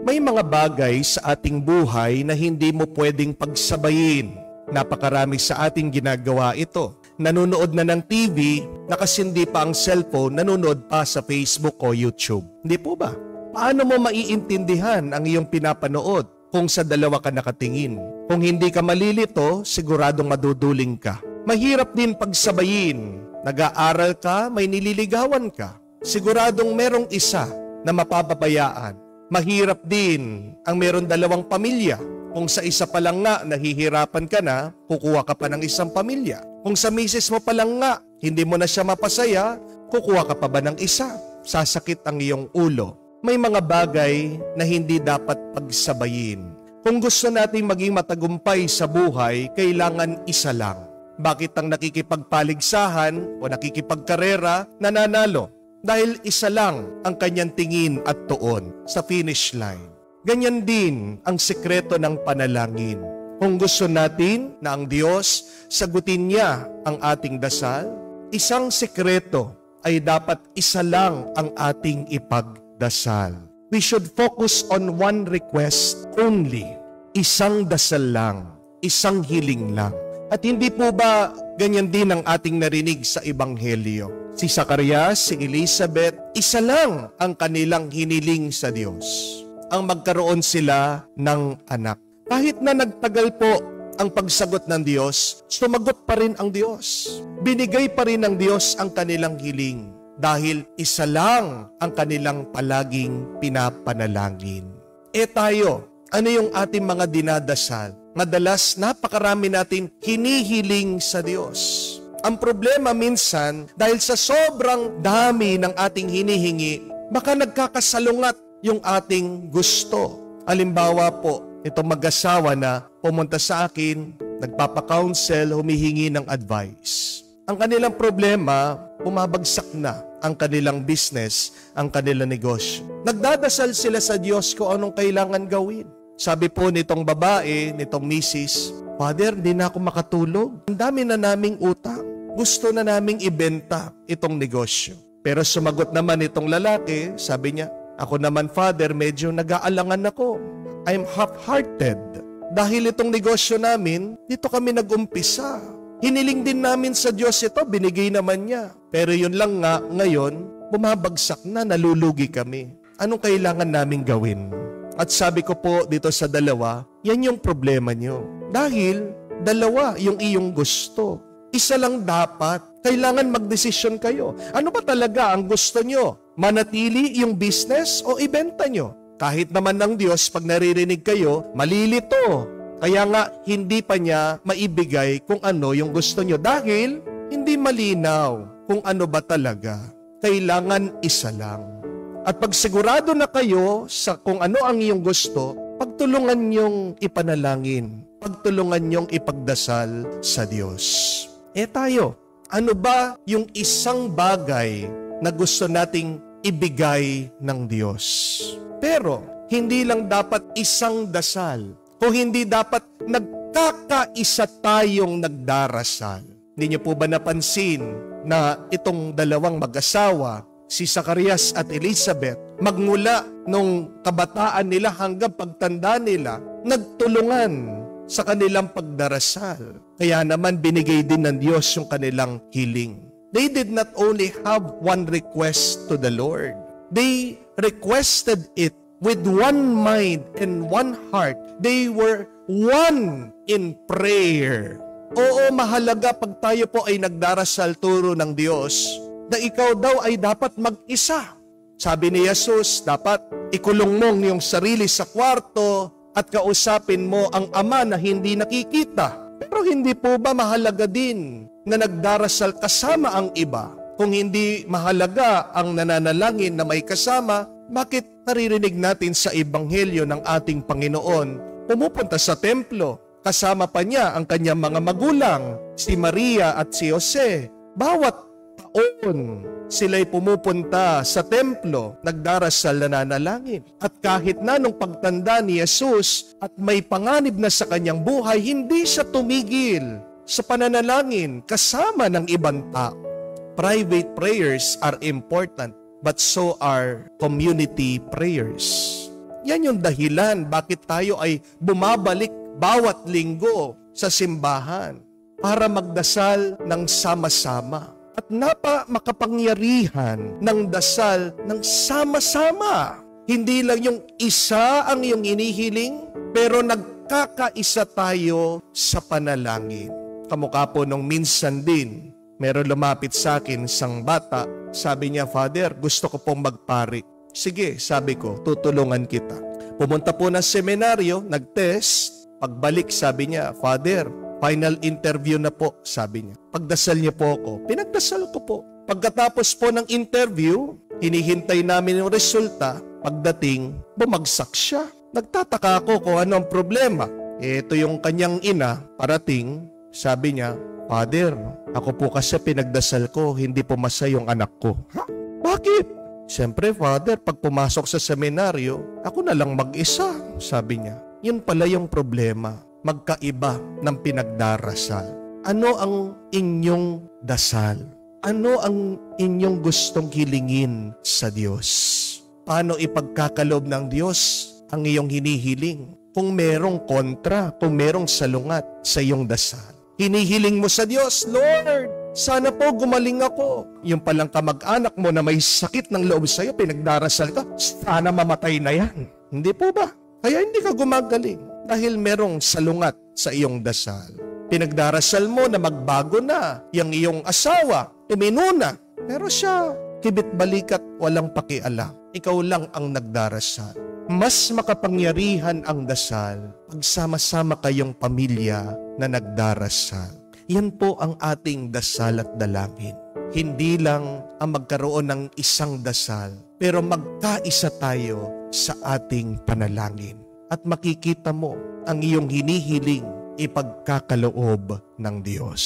May mga bagay sa ating buhay na hindi mo pwedeng pagsabayin. Napakarami sa ating ginagawa ito. Nanonood na ng TV, nakasindi pa ang cellphone, nanonood pa sa Facebook o YouTube. Hindi po ba? Paano mo maiintindihan ang iyong pinapanood kung sa dalawa ka nakatingin? Kung hindi ka malilito, siguradong maduduling ka. Mahirap din pagsabayin. Nag-aaral ka, may nililigawan ka. Siguradong merong isa na mapapabayaan. Mahirap din ang meron dalawang pamilya. Kung sa isa pa lang nga nahihirapan ka na, kukuha ka pa ng isang pamilya. Kung sa misis mo pa lang nga, hindi mo na siya mapasaya, kukuha ka pa ba ng isa? Sasakit ang iyong ulo. May mga bagay na hindi dapat pagsabayin. Kung gusto nating maging matagumpay sa buhay, kailangan isa lang. Bakit ang nakikipagpaligsahan o nakikipagkarera nananalo? Dahil isa lang ang kanyang tingin at tuon sa finish line. Ganyan din ang sikreto ng panalangin. Kung gusto natin na ang Diyos sagutin niya ang ating dasal, isang sikreto ay dapat isa lang ang ating ipagdasal. We should focus on one request only. Isang dasal lang, isang hiling lang. At hindi po ba ganyan din ang ating narinig sa Ebanghelyo? Si Zacarias, si Elizabeth, isa lang ang kanilang hiniling sa Diyos. Ang magkaroon sila ng anak. Kahit na nagtagal po ang pagsagot ng Diyos, sumagot pa rin ang Diyos. Binigay pa rin ng Diyos ang kanilang hiling. Dahil isa lang ang kanilang palaging pinapanalangin. Tayo, ano yung ating mga dinadasal? Madalas, napakarami natin hinihiling sa Diyos. Ang problema minsan, dahil sa sobrang dami ng ating hinihingi, baka nagkakasalungat yung ating gusto. Halimbawa po, itong mag-asawa na pumunta sa akin, nagpapa-counsel, humihingi ng advice. Ang kanilang problema, bumabagsak na ang kanilang business, ang kanilang negosyo. Nagdadasal sila sa Diyos kung anong kailangan gawin. Sabi po nitong babae, nitong misis, Father, di na ako makatulog. Ang dami na naming utang. Gusto na naming ibenta itong negosyo. Pero sumagot naman itong lalaki, sabi niya, ako naman, Father, medyo nag-aalangan ako. I'm half-hearted. Dahil itong negosyo namin, dito kami nag-umpisa. Hiniling din namin sa Diyos ito, binigay naman niya. Pero yun lang nga, ngayon, bumabagsak na, nalulugi kami. Anong kailangan naming gawin? At sabi ko po dito sa dalawa, yan yung problema niyo. Dahil dalawa yung iyong gusto. Isa lang dapat. Kailangan magdesisyon kayo. Ano ba talaga ang gusto niyo? Manatili yung business o ibenta niyo? Kahit naman ng Diyos, pag naririnig kayo, malilito. Kaya nga, hindi pa niya maibigay kung ano yung gusto niyo. Dahil hindi malinaw kung ano ba talaga. Kailangan isa lang. At pag sigurado na kayo sa kung ano ang iyong gusto, pagtulungan niyong ipanalangin, pagtulungan niyong ipagdasal sa Diyos. Tayo, ano ba yung isang bagay na gusto nating ibigay ng Diyos? Pero, hindi lang dapat isang dasal, o hindi dapat nagkakaisa tayong nagdarasal. Hindi niyo po ba napansin na itong dalawang mag-asawa, si Zacarias at Elizabeth, magmula nung kabataan nila hanggang pagtanda nila, nagtulungan sa kanilang pagdarasal. Kaya naman binigay din ng Diyos yung kanilang hiling. They did not only have one request to the Lord. They requested it with one mind and one heart. They were one in prayer. Oo, mahalaga pag tayo po ay nagdarasal turo ng Diyos, na ikaw daw ay dapat mag-isa. Sabi ni Jesus, dapat ikulong mo ang iyong sarili sa kwarto at kausapin mo ang Ama na hindi nakikita. Pero hindi po ba mahalaga din na nagdarasal kasama ang iba? Kung hindi mahalaga ang nananalangin na may kasama, bakit naririnig natin sa Ebanghelyo ng ating Panginoon, pumupunta sa templo, kasama pa niya ang kanyang mga magulang, si Maria at si Jose. Bawat taon sila'y pumupunta sa templo, nagdarasal, nananalangin. At kahit na nung pagtanda ni Jesus at may panganib na sa kanyang buhay, hindi siya tumigil sa pananalangin kasama ng ibang tao. Private prayers are important, but so are community prayers. Yan yung dahilan bakit tayo ay bumabalik bawat linggo sa simbahan para magdasal ng sama-sama. At makapangyarihan ng dasal ng sama-sama. Hindi lang yung isa ang iyong inihiling, pero nagkakaisa tayo sa panalangin. Kamukha po nung minsan din, meron lumapit sa akin isang bata, sabi niya, Father, gusto ko pong magpari. Sige, sabi ko, tutulungan kita. Pumunta po ng seminaryo, nag-test. Pagbalik, sabi niya, Father, final interview na po, sabi niya. Pagdasal niya po ako, pinagdasal ko po. Pagkatapos po ng interview, hinihintay namin yung resulta. Pagdating, bumagsak siya. Nagtataka ako kung ano ang problema. Ito yung kanyang ina, parating, sabi niya, Father, ako po kasi pinagdasal ko, hindi pumasa yung anak ko. Ha? Bakit? Siyempre, Father, pag pumasok sa seminaryo, ako na lang mag-isa, sabi niya. Yun pala yung problema, magkaiba ng pinagdarasal. Ano ang inyong dasal? Ano ang inyong gustong hilingin sa Diyos? Paano ipagkakaloob ng Diyos ang iyong hinihiling? Kung merong kontra, kung merong salungat sa iyong dasal. Hinihiling mo sa Diyos, Lord, sana po gumaling ako. Yung palang kamag-anak mo na may sakit ng loob sa'yo, pinagdarasal ka, sana mamatay na yan. Hindi po ba? Kaya hindi ka gumagaling dahil merong salungat sa iyong dasal. Pinagdarasal mo na magbago na yung iyong asawa, tuminuna. Pero siya, kibit-balikat, walang pakialam. Ikaw lang ang nagdarasal. Mas makapangyarihan ang dasal pag sama-sama kayong pamilya na nagdarasal. Yan po ang ating dasal at dalangin. Hindi lang ang magkaroon ng isang dasal, pero magkaisa tayo sa ating panalangin. At makikita mo ang iyong hinihiling ipagkakaloob ng Diyos.